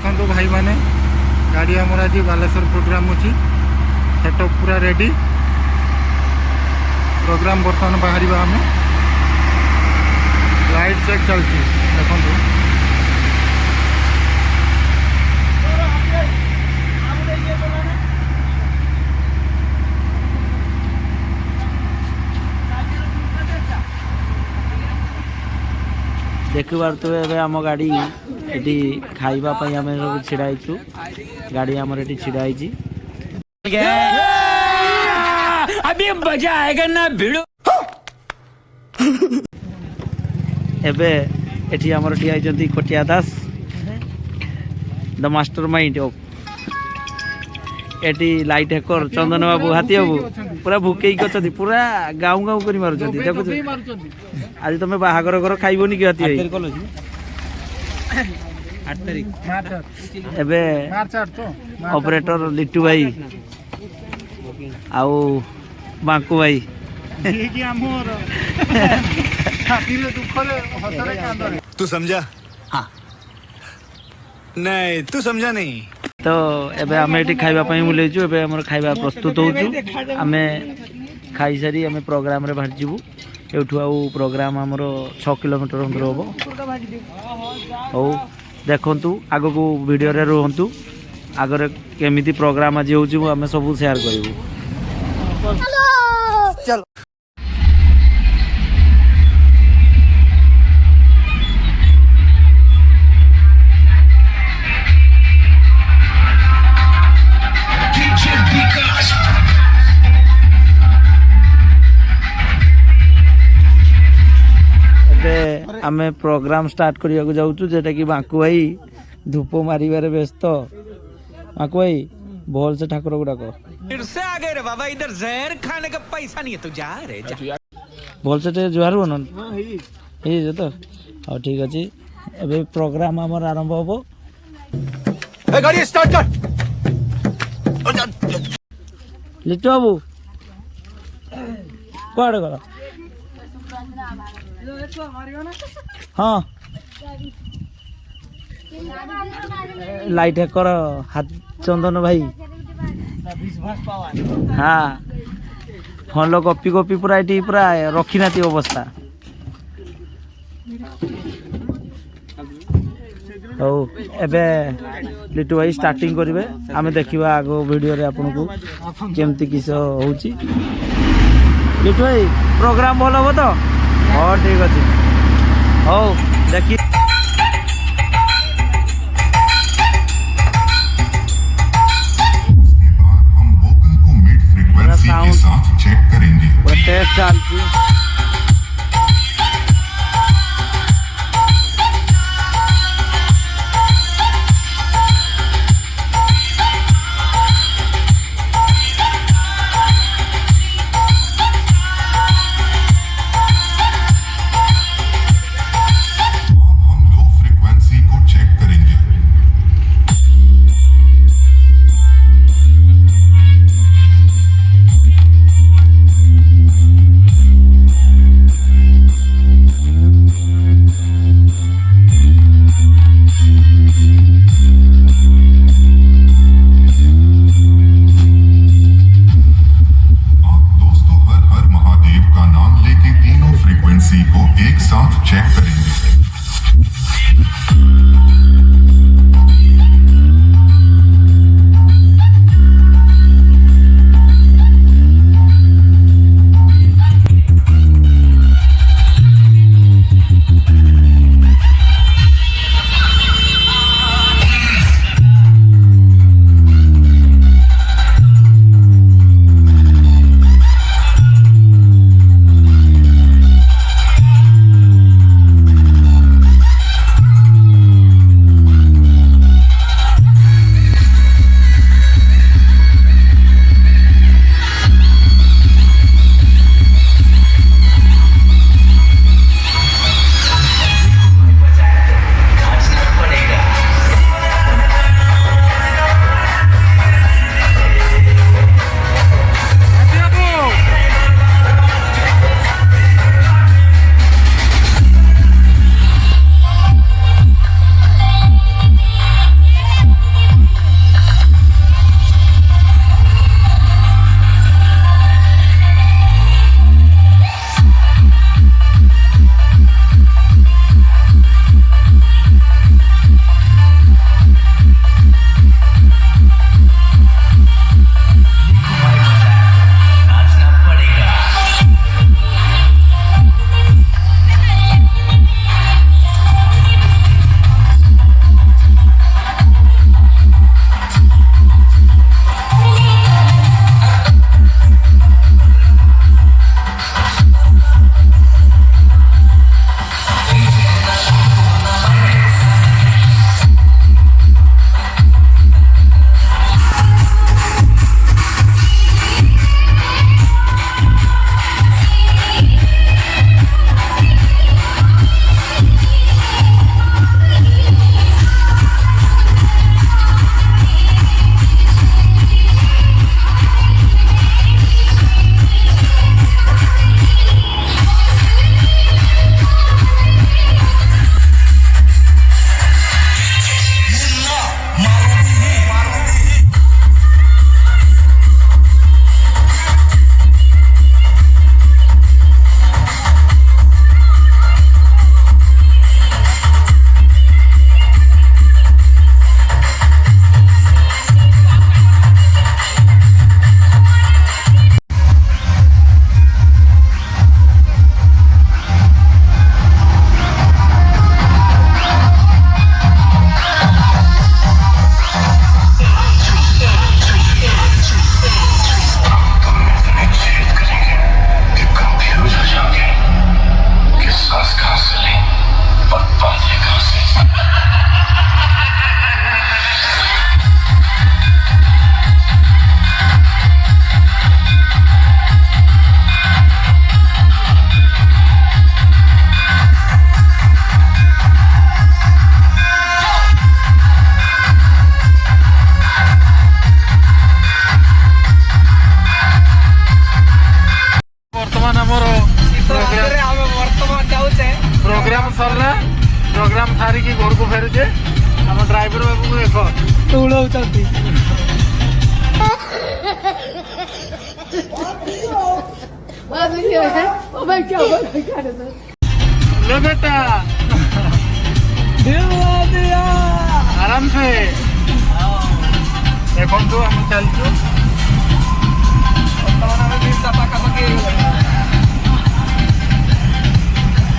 देखो भाई माने गाड़ी आमर आज बालेश्वर प्रोग्राम अच्छी सेटअप पूरा रेडी प्रोग्राम बर्तमान बाहर आम लाइट चेक चलती देखो देखि पारे आम गाड़ी ये खावाई आम सब छिड़ाईचु गाड़ी आमर ये छिड़ाई अभी मजा आएगा ना भिड़ो एबे एठी आमर ठिया कोटिया दास द मास्टर माइंड एटी लाइट हेकर चंदन बाबू हाथी बाबू पूरा भूकई गच्छन्ति पूरा गाँव गाँव करी मारुछन्ति देखु आज तुम बाहागर घर खाइबनी कि हाथी एबे ऑपरेटर लिट्टू भाई आउ बांकू भाई तू समझा? हाँ नहीं तू समझा नहीं। तो एबे आम ये खाइबा बुलेचु एबे हमर खाइबा प्रस्तुत होचु आमे खाई सारी आमे प्रोग्राम रे बाहर जीवु एठु आउ प्रोग्राम हमर 6 किलोमीटर अंदर होबो औ देखंतु आगो को वीडियो रे रहंतु आगरे केमिति प्रोग्राम आज होचु आमे सब शेयर करिवु चलो आमे प्रोग्राम स्टार्ट करिया को जाउछु जेटा कि बांकु भाई धूप मारिबारे व्यस्त बांकु भाई बोल से ठाकुर गुडा को फिर से आ गए रे बाबा इधर जहर खाने का पैसा नहीं है तू जा रे जा बोल से जुहार हो न हे जे तो और ठीक अछि एबे प्रोग्राम हमर आरंभ होबो ए गाड़ी स्टार्ट कर लिट्टू बाबू कोड गला हाँ लाइट हैकर हाथ चंदन भाई हाँ फोन लो कॉपी कॉपी पूरा ये पूरा रखी नाती अवस्था हो एबे लिट्टू भाई स्टार्टिंग करेंगे आम देखा आग वीडियो रे आपन को केमती किस होची लिट्टू भाई प्रोग्राम भल हम तो हाँ ठीक अच्छे हो देखिए हम वोकल को मिड फ्रीक्वेंसी के साथ चेक करेंगे टेस्ट चलती प्रोग्राम सारिकी घर को फेरुचे आम ड्राइवर बाबू को देख उड़ौଛନ୍ତି ले बेटा आराम से देखो आम चलचु पाखापाखि